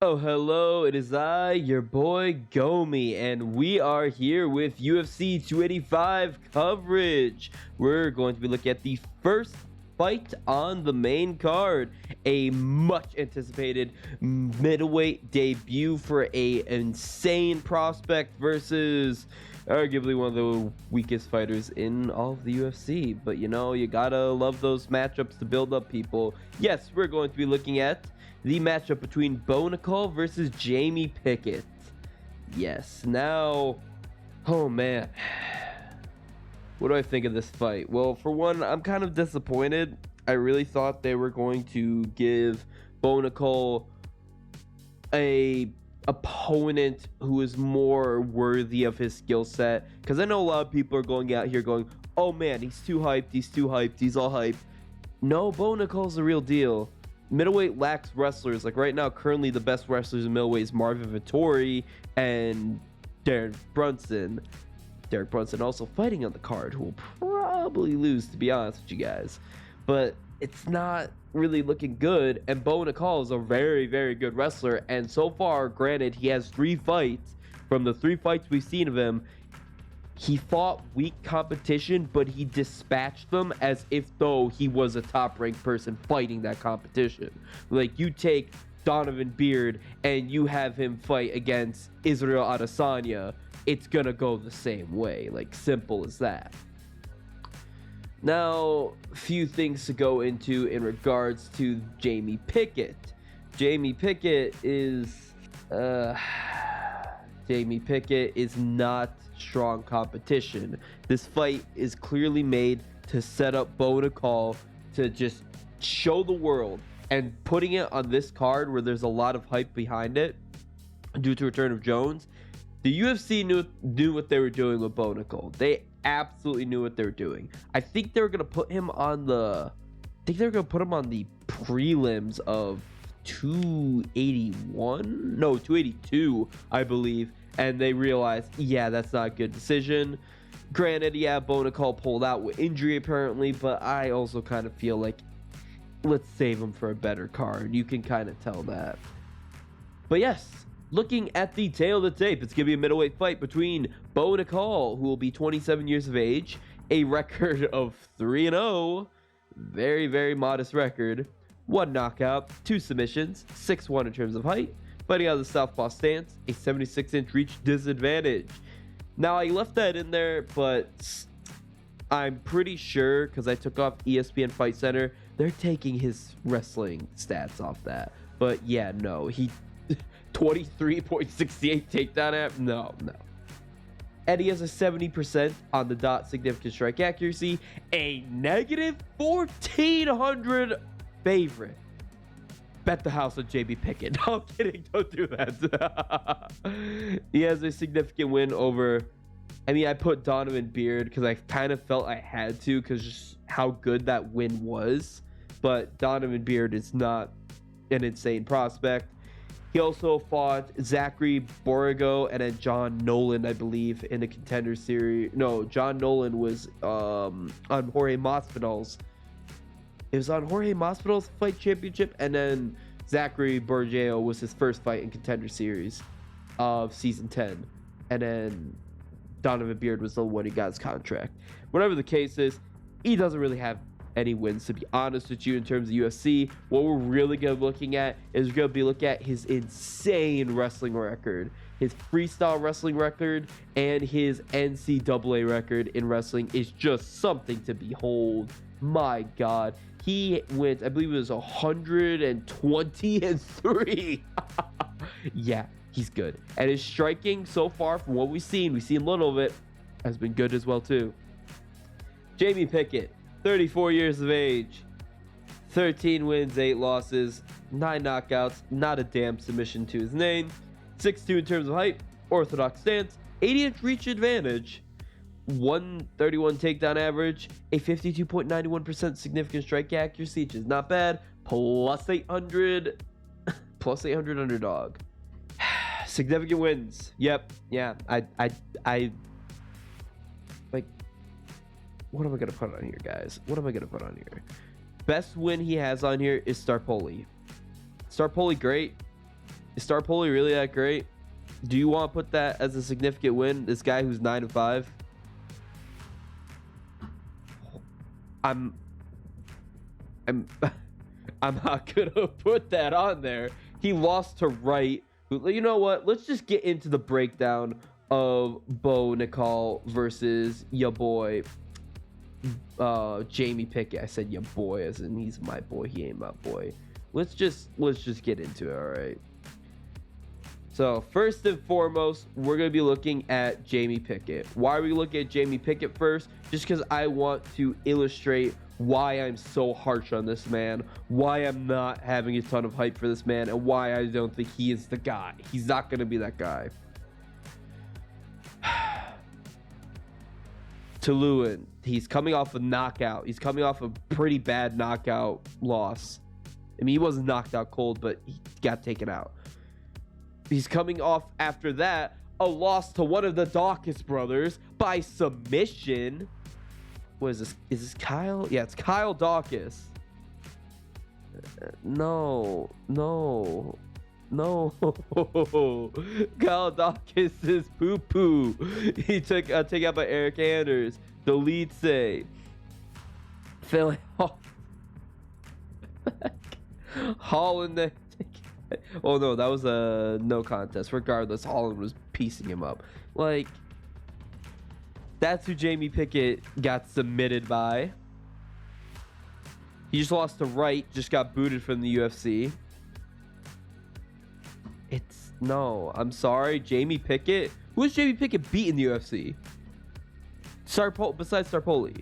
Oh, hello, it is I, your boy Gomi, and we are here with UFC 285 coverage. We're going to be looking at the first fight on the main card, a much anticipated middleweight debut for a insane prospect versus arguably one of the weakest fighters in all of the UFC. But you know, you gotta love those matchups to build up people. Yes, we're going to be looking at the matchup between Nickal versus Jamie Pickett. Yes, now, oh man, what do I think of this fight? Well, for one, I'm kind of disappointed. I really thought they were going to give Nickal a opponent who is more worthy of his skill set, because I know a lot of people are going out here going, oh man, he's too hyped, he's all hyped. No, Nickal's the real deal. Middleweight lacks wrestlers. Like right now, currently the best wrestlers in middleweight is Marvin Vettori and Derek Brunson. Derek Brunson also fighting on the card, who will probably lose, to be honest with you guys. But it's not really looking good, and Nickal is a very, very good wrestler. And so far, granted, he has 3 fights. From the 3 fights we've seen of him, he fought weak competition, but he dispatched them as if though he was a top-ranked person fighting that competition. Like, you take Donovan Beard and you have him fight against Israel Adesanya, it's gonna go the same way. Like, simple as that. Now, a few things to go into in regards to Jamie Pickett. Jamie Pickett is not strong competition. This fight is clearly made to set up Nickal to just show the world, and putting it on this card where there's a lot of hype behind it due to Return of Jones. The UFC knew what they were doing with Nickal. They absolutely knew what they were doing. I think they were gonna put him on the prelims of 282, I believe, and they realized, yeah, that's not a good decision. Granted, yeah, Nickal pulled out with injury apparently, but I also kind of feel like let's save him for a better card. You can kind of tell that. But yes, looking at the tail of the tape, it's gonna be a middleweight fight between Nickal, who will be 27 years of age, a record of 3-0, very, very modest record. 1 knockout, 2 submissions, 6'1" in terms of height, fighting out of the southpaw stance, a 76-inch reach disadvantage. Now, I left that in there, but I'm pretty sure, because I took off ESPN Fight Center, they're taking his wrestling stats off that. But yeah, no, he 23.68 takedown app, no. And he has a 70% on the dot significant strike accuracy, a negative 1,400 favorite. Bet the house on JB Pickett. No, I'm kidding. Don't do that. He has a significant win over, I put Donovan Beard because I kind of felt I had to because just how good that win was. But Donovan Beard is not an insane prospect. He also fought Zachary Borrego and then John Nolan, I believe, in the Contender Series. No, John Nolan was on Jorge Masvidal's. It was on Jorge Masvidal's fight championship, and then Zachary Borrego was his first fight in Contender Series of season 10, and then Donovan Beard was the one who got his contract. Whatever the case is, he doesn't really have any wins, to be honest with you, in terms of UFC. What we're really going to be looking at is we're going to be looking at his insane wrestling record, his freestyle wrestling record, and his NCAA record in wrestling is just something to behold. My God. He went, I believe it was 120-3. Yeah, he's good. And his striking so far, from what we've seen a little of it, has been good as well too. Jamie Pickett, 34 years of age, 13 wins, 8 losses, 9 knockouts, not a damn submission to his name, 6'2" in terms of height, orthodox stance, 80-inch reach advantage, 131 takedown average, a 52.91% significant strike accuracy, which is not bad, plus 800 underdog. Significant wins. Yep. Yeah. I like, what am I gonna put on here, guys? What am I gonna put on here? Best win he has on here is Starpoli. Starpoli, great. Is Starpoli really that great? Do you want to put that as a significant win? This guy who's 9-5. I'm not gonna put that on there. He lost to Wright. You know what? Let's just get into the breakdown of Bo Nickal versus your boy Jamie Pickett. I said your boy as in he's my boy. He ain't my boy. Let's just get into it. All right. So first and foremost, we're going to be looking at Jamie Pickett. Why are we looking at Jamie Pickett first? Just because I want to illustrate why I'm so harsh on this man, why I'm not having a ton of hype for this man, and why I don't think he is the guy. He's not going to be that guy. Tuluin, he's coming off a knockout. He's coming off a pretty bad knockout loss. I mean, he wasn't knocked out cold, but he got taken out. He's coming off after that a loss to one of the Dawkins brothers by submission. What is this? Is this Kyle? Yeah, it's Kyle Dawkins. No. Kyle Dawkins is poo-poo. He took take out by Eric Anders. Delete say. Phil Holland. Oh no, that was a no contest. Regardless, Holland was piecing him up. Like, that's who Jamie Pickett got submitted by. He just lost to Wright, just got booted from the UFC. I'm sorry, Jamie Pickett. Who has Jamie Pickett beat in the UFC? Besides Starpoli.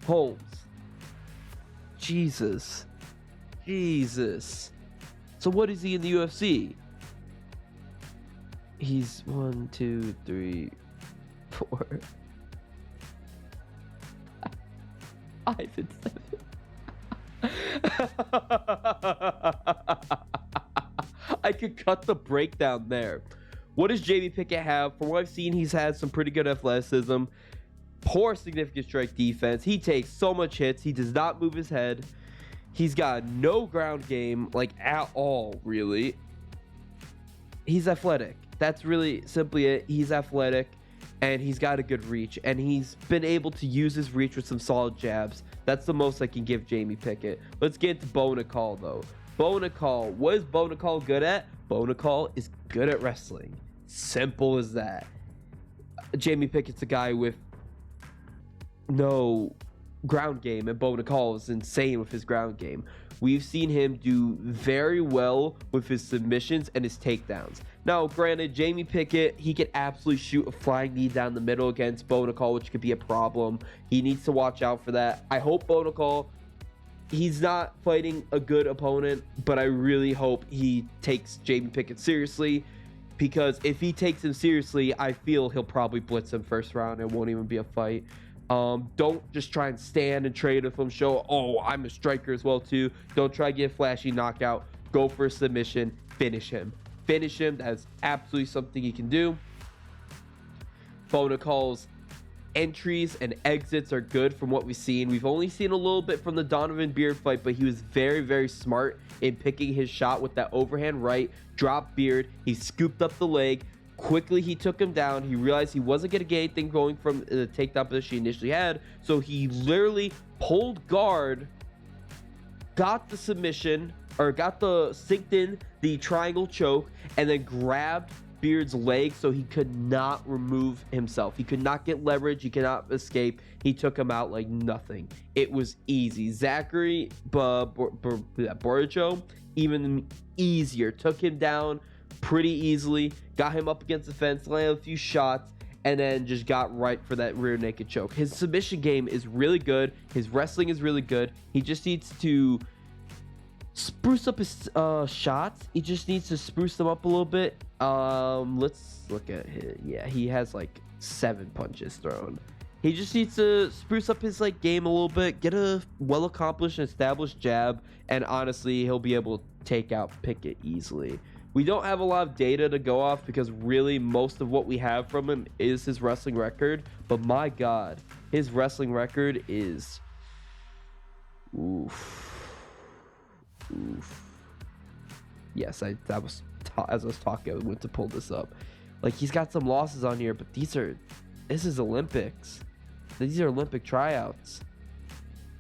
Holmes. Jesus. So what is he in the UFC? He's 1, 2, 3, 4, 5 and 7. I could cut the breakdown there. What does Jamie Pickett have? From what I've seen, he's had some pretty good athleticism, poor significant strike defense. He takes so much hits. He does not move his head. He's got no ground game, like, at all, really. He's athletic. That's really simply it. He's athletic, and he's got a good reach, and he's been able to use his reach with some solid jabs. That's the most I can give Jamie Pickett. Let's get to Bo Nickal, though. Bo Nickal. What is Bo Nickal good at? Bo Nickal is good at wrestling. Simple as that. Jamie Pickett's a guy with no ground game, and Bo Nickal is insane with his ground game. We've seen him do very well with his submissions and his takedowns. Now, granted, Jamie Pickett, he could absolutely shoot a flying knee down the middle against Bo Nickal, which could be a problem. He needs to watch out for that. I hope Bo Nickal, he's not fighting a good opponent, but I really hope he takes Jamie Pickett seriously, because if he takes him seriously, I feel he'll probably blitz him first round. It won't even be a fight. Don't just try and stand and trade with him. Show, oh, I'm a striker as well too. Don't try to get a flashy knockout. Go for a submission. Finish him. That's absolutely something he can do. Bo Nickal's entries and exits are good from what we've seen. We've only seen a little bit from the Donovan Beard fight, but he was very, very smart in picking his shot with that overhand right. Drop Beard. He scooped up the leg. Quickly, he took him down. He realized he wasn't going to get anything going from the takedown position he initially had. So he literally pulled guard, got the submission, or got the synced in the triangle choke, and then grabbed Beard's leg so he could not remove himself. He could not get leverage. He could not escape. He took him out like nothing. It was easy. Zachary Boricho, even easier. Took him down pretty easily, got him up against the fence, landed a few shots, and then just got right for that rear naked choke. His submission game is really good. His wrestling is really good. He just needs to spruce up his shots. He just needs to spruce them up a little bit. Let's look at it. Yeah, he has like 7 punches thrown. He just needs to spruce up his like game a little bit, get a well accomplished and established jab, and honestly, he'll be able to take out Pickett easily. We don't have a lot of data to go off because really most of what we have from him is his wrestling record. But my God, his wrestling record is oof. Yes, that was as I was talking, I went to pull this up. Like, he's got some losses on here, but this is Olympics. These are Olympic tryouts.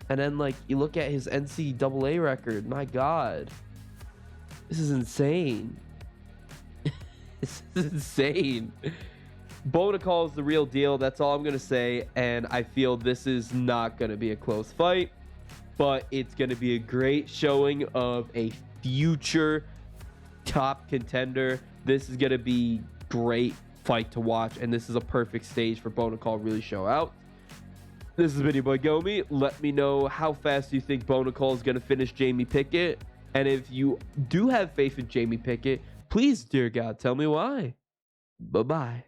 And then, like, you look at his NCAA record. My God, this is insane. This is insane. Bo Nickal is the real deal. That's all I'm gonna say. And I feel this is not gonna be a close fight, but it's gonna be a great showing of a future top contender. This is gonna be great fight to watch, and this is a perfect stage for Bo Nickal to really show out. This has been your boy Gomi. Let me know how fast you think Bo Nickal is gonna finish Jamie Pickett, and if you do have faith in Jamie Pickett, please, dear God, tell me why. Bye bye.